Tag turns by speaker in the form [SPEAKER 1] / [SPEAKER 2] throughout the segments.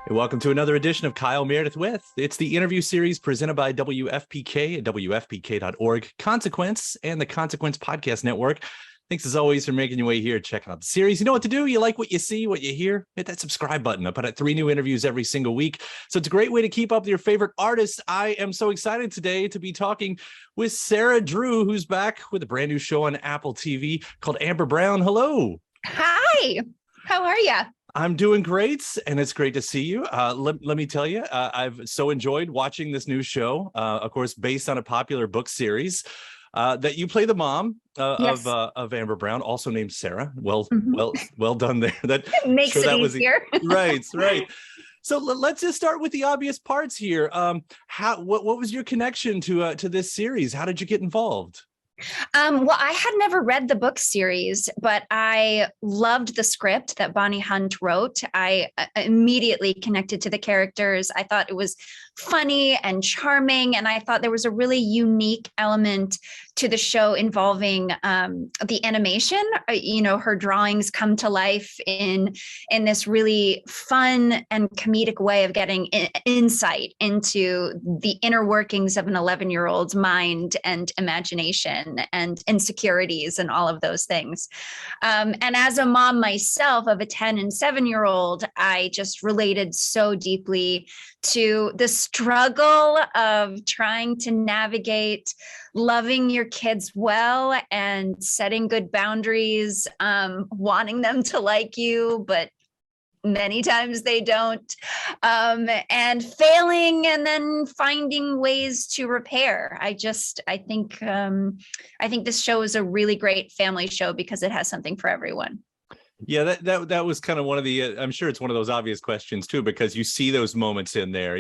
[SPEAKER 1] Hey, welcome to another edition of Kyle Meredith with. It's the interview series presented by WFPK at WFPK.org, Consequence, and the Consequence Podcast Network. Thanks as always for making your way here, checking out the series. You know what to do. You like what you see, what you hear, hit that subscribe button. I put out 3 new interviews every single week. So it's a great way to keep up with your favorite artists. I am so excited today to be talking with Sarah Drew, who's back with a brand new show on Apple TV called Amber Brown. Hello.
[SPEAKER 2] Hi, how are you?
[SPEAKER 1] I'm doing great, and it's great to see you. Let me tell you, I've so enjoyed watching this new show, of course, based on a popular book series that you play the mom
[SPEAKER 2] Yes.
[SPEAKER 1] of Amber Brown, also named Sarah. Well done there.
[SPEAKER 2] It makes it easier.
[SPEAKER 1] Right. So let's just start with the obvious parts here. What was your connection to this series? How did you get involved?
[SPEAKER 2] Well, I had never read the book series, but I loved the script that Bonnie Hunt wrote. I immediately connected to the characters. I thought it was funny and charming, and I thought there was a really unique element to the show involving the animation. Her drawings come to life in this really fun and comedic way of getting insight into the inner workings of an 11-year-old's mind and imagination and insecurities and all of those things. And as a mom myself of a 10 and 7-year-old, I just related so deeply to the struggle of trying to navigate loving your kids well and setting good boundaries, wanting them to like you, but many times they don't, and failing and then finding ways to repair. I think this show is a really great family show because it has something for everyone.
[SPEAKER 1] Yeah, that was kind of one of the, I'm sure it's one of those obvious questions too, because you see those moments in there,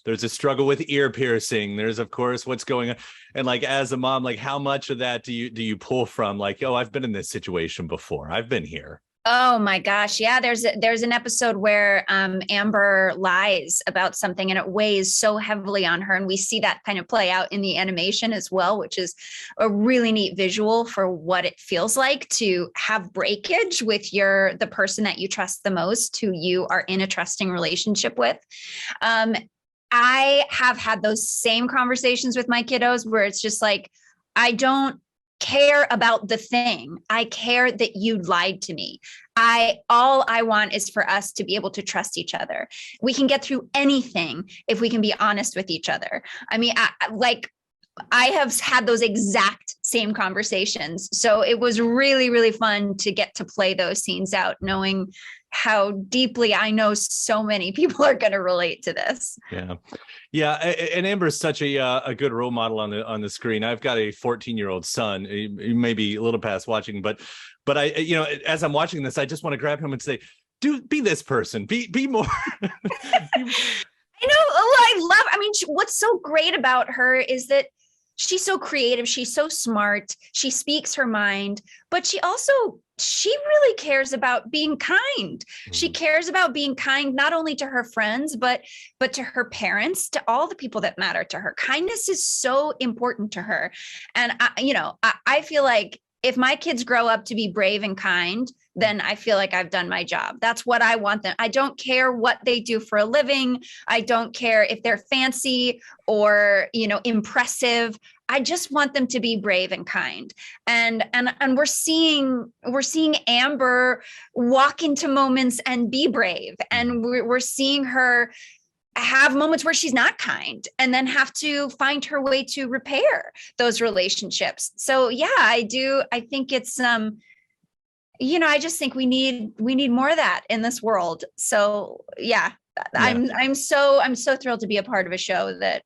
[SPEAKER 1] there's a struggle with ear piercing. There's, of course, what's going on. And like, as a mom, like how much of that do you pull from, like, oh, I've been in this situation before. I've been here.
[SPEAKER 2] Oh my gosh. Yeah. There's an episode where Amber lies about something and it weighs so heavily on her. And we see that kind of play out in the animation as well, which is a really neat visual for what it feels like to have breakage with the person that you trust the most, who you are in a trusting relationship with. I have had those same conversations with my kiddos where it's just like, I don't care about the thing. I care that you lied to me. All I want is for us to be able to trust each other. We can get through anything if we can be honest with each other. I mean, I have had those exact same conversations. So it was really, really fun to get to play those scenes out, knowing how deeply I know so many people are going to relate to this.
[SPEAKER 1] Yeah. And Amber is such a good role model on the screen. I've got a 14-year-old son. He may be a little past watching, but I, as I'm watching this, I just want to grab him and say, "Dude, be this person. Be more."
[SPEAKER 2] What's so great about her is that she's so creative. She's so smart. She speaks her mind, but she really cares about being kind. Mm-hmm. She cares about being kind, not only to her friends, but to her parents, to all the people that matter to her. Kindness is so important to her. And I feel like if my kids grow up to be brave and kind, then I feel like I've done my job. That's what I want them. I don't care what they do for a living. I don't care if they're fancy or, impressive. I just want them to be brave and kind. And we're seeing Amber walk into moments and be brave. And we're seeing her have moments where she's not kind and then have to find her way to repair those relationships. So yeah, I do. I think it's, I just think we need more of that in this world. So yeah. I'm so thrilled to be a part of a show that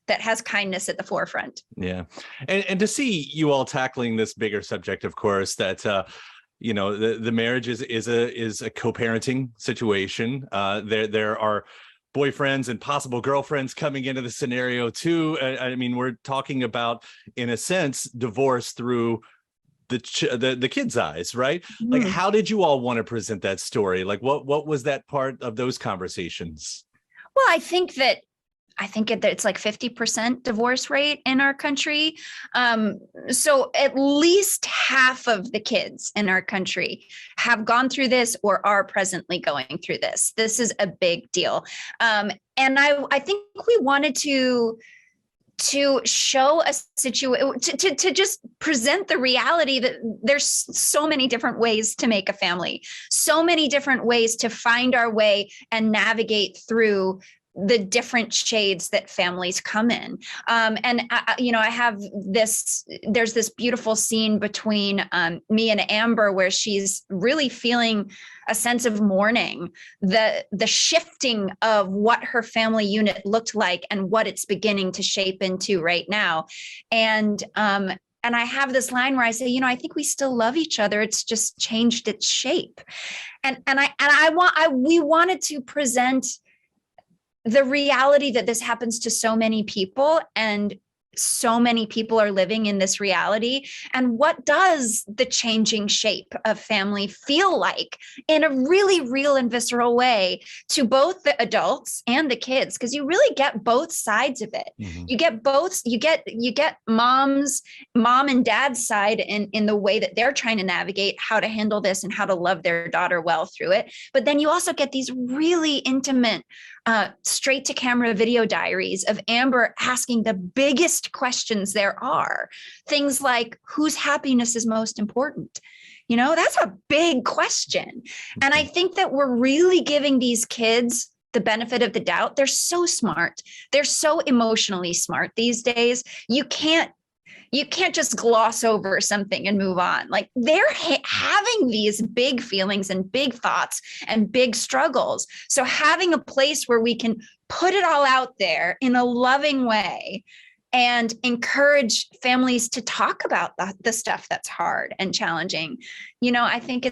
[SPEAKER 2] has kindness at the forefront.
[SPEAKER 1] Yeah. And to see you all tackling this bigger subject, of course, that, the marriage is a co-parenting situation. There are boyfriends and possible girlfriends coming into the scenario too. I mean, we're talking about, in a sense, divorce through the kids' eyes, right? Mm. Like, how did you all want to present that story? Like, what was that part of those conversations?
[SPEAKER 2] Well, I think that I think it's like 50% divorce rate in our country. So at least half of the kids in our country have gone through this or are presently going through this. This is a big deal. And I think we wanted to show a situation, to just present the reality that there's so many different ways to make a family, so many different ways to find our way and navigate through the different shades that families come in. I have there's this beautiful scene between me and Amber where she's really feeling a sense of mourning, the shifting of what her family unit looked like and what it's beginning to shape into right now. And I have this line where I say, I think we still love each other. It's just changed its shape. We wanted to present the reality that this happens to so many people, and so many people are living in this reality. And what does the changing shape of family feel like in a really real and visceral way to both the adults and the kids? Because you really get both sides of it. Mm-hmm. You get both, you get mom and dad's side in the way that they're trying to navigate how to handle this and how to love their daughter well through it. But then you also get these really intimate, straight to camera video diaries of Amber asking the biggest questions there are. Things like, whose happiness is most important? That's a big question. And I think that we're really giving these kids the benefit of the doubt. They're so smart. They're so emotionally smart these days. You can't just gloss over something and move on. Like they're having these big feelings and big thoughts and big struggles. So having a place where we can put it all out there in a loving way and encourage families to talk about the stuff that's hard and challenging. I think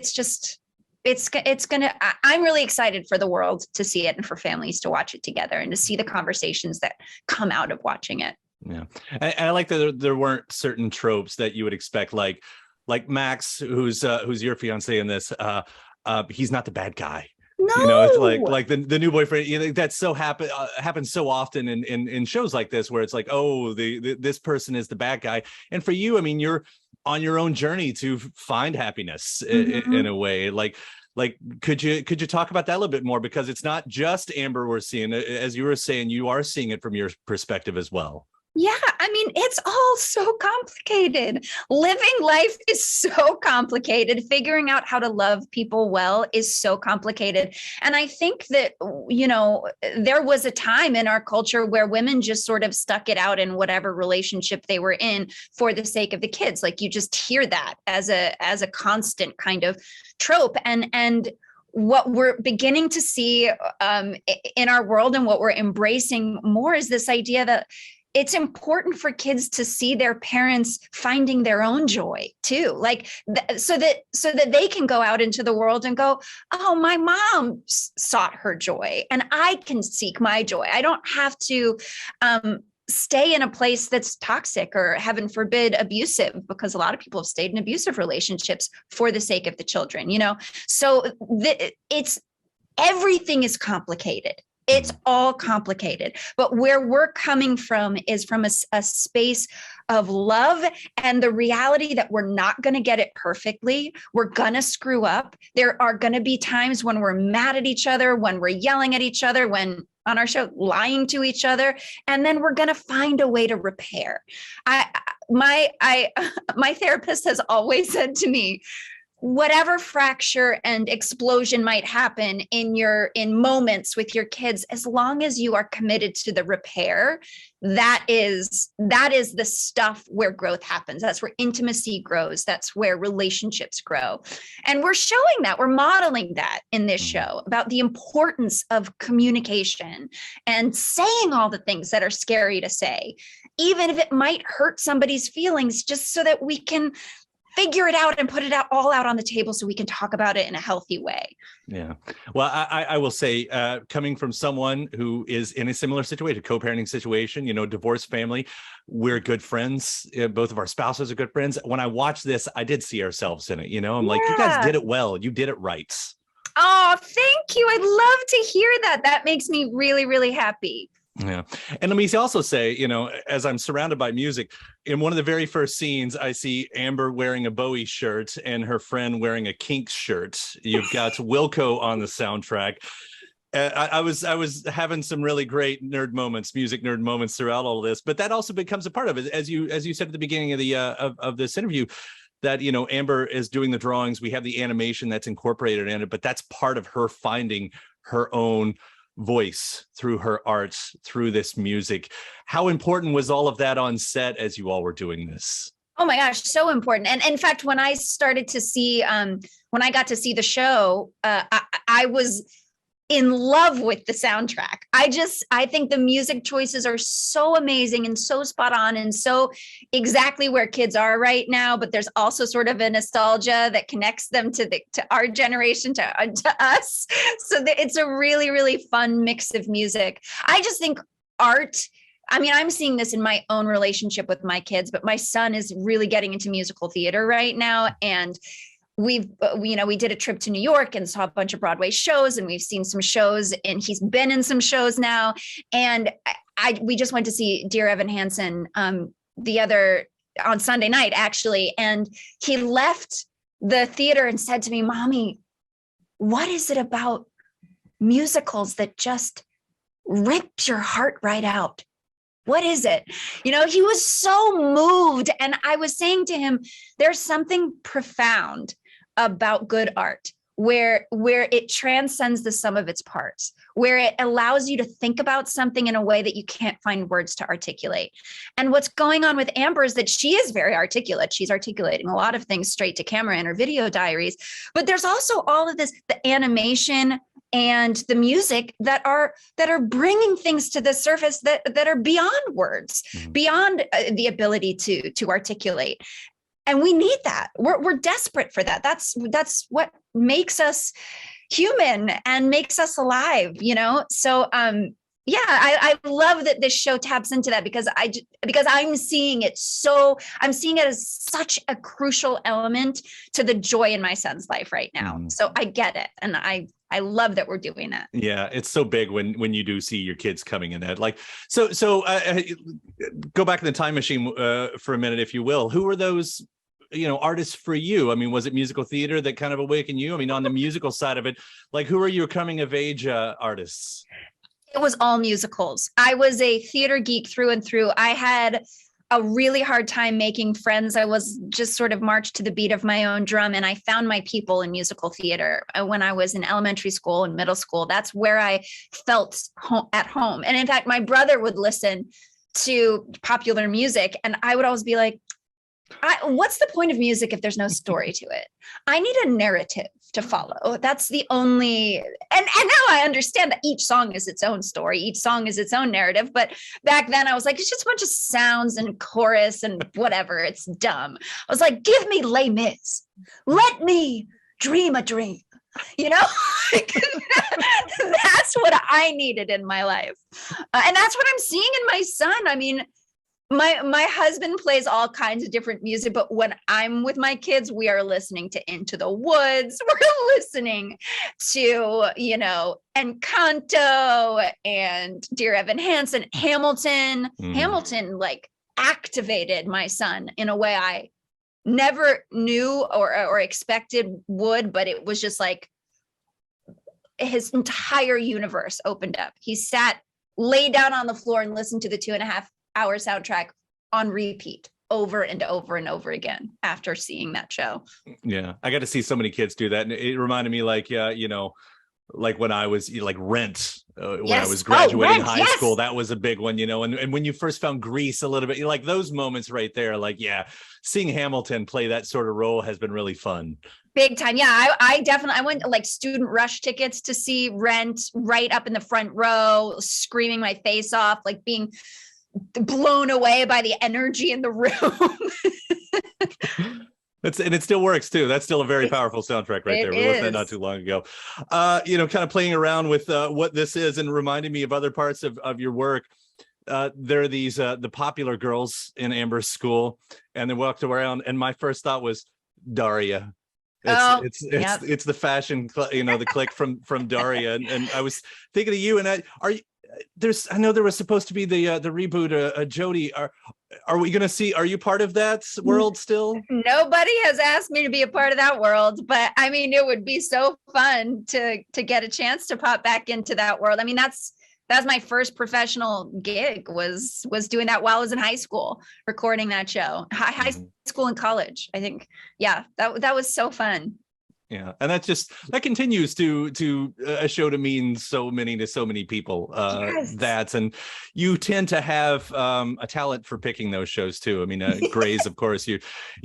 [SPEAKER 2] I'm really excited for the world to see it and for families to watch it together and to see the conversations that come out of watching it.
[SPEAKER 1] Yeah. And I like that there weren't certain tropes that you would expect, like Max, who's your fiance in this, he's not the bad guy.
[SPEAKER 2] No.
[SPEAKER 1] It's like the new boyfriend, that's so happens so often in shows like this, where it's like, oh, this person is the bad guy. And for you, you're on your own journey to find happiness in a way. Like, could you talk about that a little bit more? Because it's not just Amber we're seeing, as you were saying, you are seeing it from your perspective as well.
[SPEAKER 2] Yeah, it's all so complicated. Living life is so complicated. Figuring out how to love people well is so complicated. And I think that, there was a time in our culture where women just sort of stuck it out in whatever relationship they were in for the sake of the kids. Like you just hear that as a constant kind of trope. And what we're beginning to see in our world and what we're embracing more is this idea that it's important for kids to see their parents finding their own joy too, so that they can go out into the world and go, oh, my mom sought her joy and I can seek my joy. I don't have to stay in a place that's toxic or, heaven forbid, abusive, because a lot of people have stayed in abusive relationships for the sake of the children, So everything is complicated. It's all complicated, but where we're coming from is from a space of love and the reality that we're not going to get it perfectly. We're going to screw up. There are going to be times when we're mad at each other, when we're yelling at each other, when on our show, lying to each other, and then we're going to find a way to repair. My therapist has always said to me, whatever fracture and explosion might happen in moments with your kids, as long as you are committed to the repair, that is the stuff where growth happens. That's where intimacy grows. That's where relationships grow. And we're showing that, we're modeling that in this show about the importance of communication and saying all the things that are scary to say, even if it might hurt somebody's feelings, just so that we can figure it out and put it all out on the table so we can talk about it in a healthy way.
[SPEAKER 1] Yeah. Well, I will say, coming from someone who is in a similar situation, co-parenting situation, divorced family, we're good friends. Both of our spouses are good friends. When I watched this, I did see ourselves in it. I'm like, you guys did it well. You did it right.
[SPEAKER 2] Oh, thank you. I'd love to hear that. That makes me really, really happy.
[SPEAKER 1] Yeah. And let me also say, as I'm surrounded by music, in one of the very first scenes, I see Amber wearing a Bowie shirt and her friend wearing a Kinks shirt. You've got Wilco on the soundtrack. I was having some really great music nerd moments throughout all of this, but that also becomes a part of it. As you said at the beginning of the of this interview, that Amber is doing the drawings. We have the animation that's incorporated in it, but that's part of her finding her own voice through her art, through this music. How important was all of that on set as you all were doing this?
[SPEAKER 2] Oh my gosh, so important. And in fact, when I started to see, when I got to see the show, I was in love with the soundtrack. I think the music choices are so amazing and so spot on and so exactly where kids are right now. But there's also sort of a nostalgia that connects them to our generation, to us. So it's a really, really fun mix of music. I just think art, I mean, I'm seeing this in my own relationship with my kids, but my son is really getting into musical theater right now. And we did a trip to New York and saw a bunch of Broadway shows, and we've seen some shows, and he's been in some shows now. And we just went to see Dear Evan Hansen on Sunday night, actually. And he left the theater and said to me, "Mommy, what is it about musicals that just rips your heart right out? What is it?" He was so moved. And I was saying to him, there's something profound about good art where it transcends the sum of its parts, where it allows you to think about something in a way that you can't find words to articulate. And what's going on with Amber is that she is very articulate. She's articulating a lot of things straight to camera in her video diaries. But there's also all of this, the animation and the music that are bringing things to the surface that are beyond words, beyond the ability to articulate. And we need that. We're desperate for that. That's what makes us human and makes us alive, So I love that this show taps into that because I'm seeing it as such a crucial element to the joy in my son's life right now. So I get it. And I love that we're doing it.
[SPEAKER 1] Yeah, it's so big when you do see your kids coming in that. Like, so go back in the time machine for a minute, if you will. Who were those, artists for you? I mean, was it musical theater that kind of awakened you? I mean, on the musical side of it, like, who are your coming of age artists?
[SPEAKER 2] It was all musicals. I was a theater geek through and through. I had a really hard time making friends. I was just sort of marched to the beat of my own drum, and I found my people in musical theater when I was in elementary school and middle school. That's where I felt at home. And in fact, my brother would listen to popular music, and I would always be like, what's the point of music if there's no story to it? I need a narrative to follow. That's the only, and now I understand that each song is its own story. Each song is its own narrative. But back then I was like, it's just a bunch of sounds and chorus and whatever. It's dumb. I was like, give me Les Mis. Let me dream a dream. That's what I needed in my life. And that's what I'm seeing in my son. I mean, my husband plays all kinds of different music, but when I'm with my kids, we are listening to Into the Woods. We're listening to, Encanto and Dear Evan Hansen, Hamilton. Hamilton like activated my son in a way I never knew or expected would, but it was just like his entire universe opened up. He lay down on the floor and listened to the 2.5-hour soundtrack on repeat over and over and over again after seeing that show. Yeah,
[SPEAKER 1] I got to see so many kids do that. And it reminded me like when I was like Rent, when I was graduating high school, that was a big one, and when you first found Grease a little bit, like those moments right there, like, yeah, seeing Hamilton play that sort of role has been really fun.
[SPEAKER 2] Big time. Yeah, I went like student rush tickets to see Rent, right up in the front row, screaming my face off, like being blown away by the energy in the room.
[SPEAKER 1] And it still works too. That's still a very powerful soundtrack right there. We listened to that not too long ago. Kind of playing around with what this is and reminding me of other parts of your work. There are these the popular girls in Amber's school, and they walked around, and my first thought was Daria. It's the fashion, the clique from Daria, and I was thinking of you. And I know there was supposed to be the reboot, Jodie. Are we going to see, are you part of that world still?
[SPEAKER 2] Nobody has asked me to be a part of that world, but I mean, it would be so fun to get a chance to pop back into that world. I mean, that's my first professional gig was doing that while I was in high school, recording that show, high school and college, I think. Yeah, that was so fun.
[SPEAKER 1] Yeah, and that continues to a show to mean so many to so many people.
[SPEAKER 2] Yes.
[SPEAKER 1] And you tend to have a talent for picking those shows too. I mean, Grey's, of course, you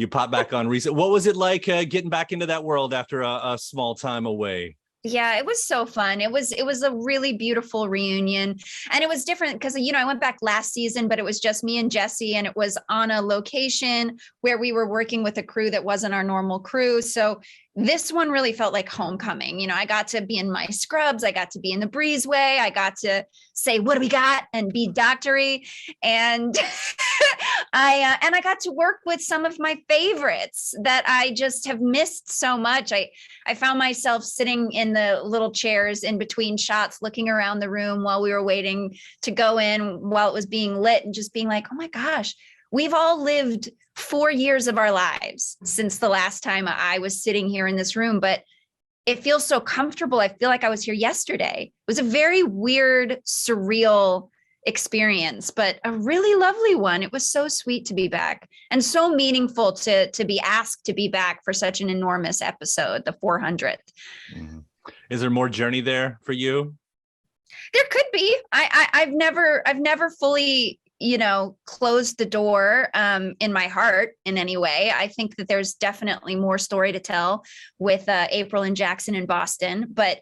[SPEAKER 1] pop back on recent. What was it like getting back into that world after a small time away?
[SPEAKER 2] Yeah, it was so fun. It was a really beautiful reunion, and it was different because, I went back last season, but it was just me and Jesse, and it was on a location where we were working with a crew that wasn't our normal crew. So this one really felt like homecoming. I got to be in my scrubs. I got to be in the breezeway. I got to say, what do we got? And be doctory. And I got to work with some of my favorites that I just have missed so much. I found myself sitting in the little chairs in between shots, looking around the room while we were waiting to go in while it was being lit, and just being like, oh my gosh, we've all lived 4 years of our lives since the last time I was sitting here in this room, but it feels so comfortable. I feel like I was here yesterday. It was a very weird, surreal experience, but a really lovely one. It was so sweet to be back, and so meaningful to be asked to be back for such an enormous episode, the 400th.
[SPEAKER 1] Mm-hmm. Is there more journey there for you?
[SPEAKER 2] There could be. I've never fully closed the door in my heart in any way. I think that there's definitely more story to tell with April and Jackson in Boston, but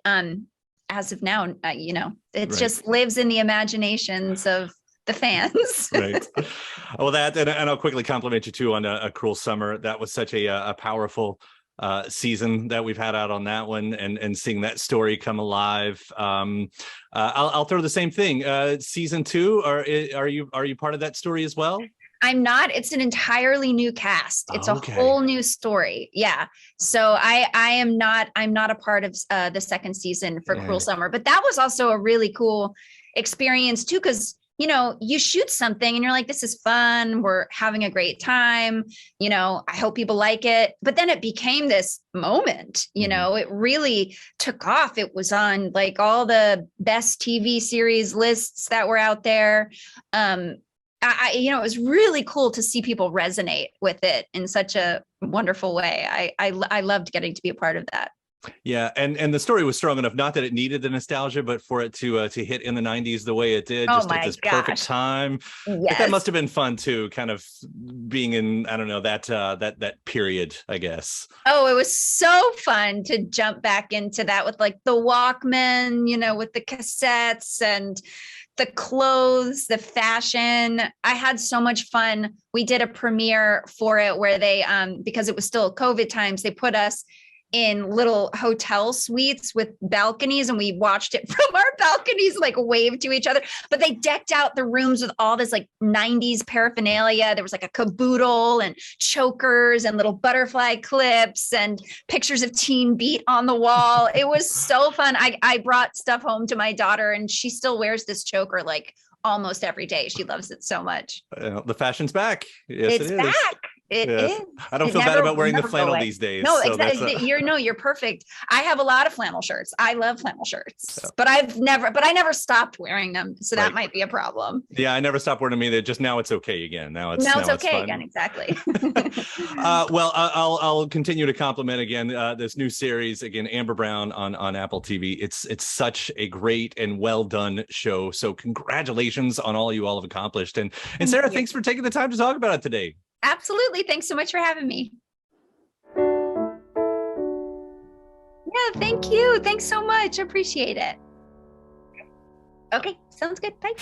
[SPEAKER 2] as of now, it just lives in the imaginations of the fans.
[SPEAKER 1] Right. Well, and I'll quickly compliment you too on a Cruel Summer. That was such a powerful season that we've had out on that one, and seeing that story come alive. I'll throw the same thing. Season 2, are you part of that story as well?
[SPEAKER 2] I'm not. It's an entirely new cast. It's a whole new story. Yeah. So I'm not a part of the second season for Cruel Summer, but that was also a really cool experience too, because you shoot something and you're like, this is fun. We're having a great time. I hope people like it. But then it became this moment, it really took off. It was on like all the best TV series lists that were out there. It was really cool to see people resonate with it in such a wonderful way. I loved getting to be a part of that.
[SPEAKER 1] Yeah, and the story was strong enough, not that it needed the nostalgia, but for it to hit in the 90s the way it did, just at this perfect time.
[SPEAKER 2] Yes.
[SPEAKER 1] That must have been fun too, kind of being in, I don't know, that period, I guess.
[SPEAKER 2] Oh, it was so fun to jump back into that with like the Walkman, with the cassettes and the clothes, the fashion. I had so much fun. We did a premiere for it where they, because it was still COVID times, they put us in little hotel suites with balconies, and we watched it from our balconies, like wave to each other. But they decked out the rooms with all this like 90s paraphernalia. There was like a caboodle and chokers and little butterfly clips and pictures of Teen Beat on the wall. It was so fun. I brought stuff home to my daughter, and she still wears this choker like almost every day. She loves it so much.
[SPEAKER 1] The fashion's back. Yes,
[SPEAKER 2] it's back. It is.
[SPEAKER 1] I don't feel bad about wearing the flannel these days.
[SPEAKER 2] No, so exactly. You're perfect. I have a lot of flannel shirts. I love flannel shirts, but I never stopped wearing them. So that might be a problem.
[SPEAKER 1] Yeah, I never stopped wearing them either. Just now it's okay again. Now it's
[SPEAKER 2] okay again. Exactly.
[SPEAKER 1] Well, I'll continue to compliment again this new series again, Amber Brown on Apple TV. It's such a great and well done show. So congratulations on all you all have accomplished. And Sarah, thanks for taking the time to talk about it today.
[SPEAKER 2] Absolutely. Thanks so much for having me. Yeah, thank you. Thanks so much. I appreciate it. Okay, sounds good. Bye.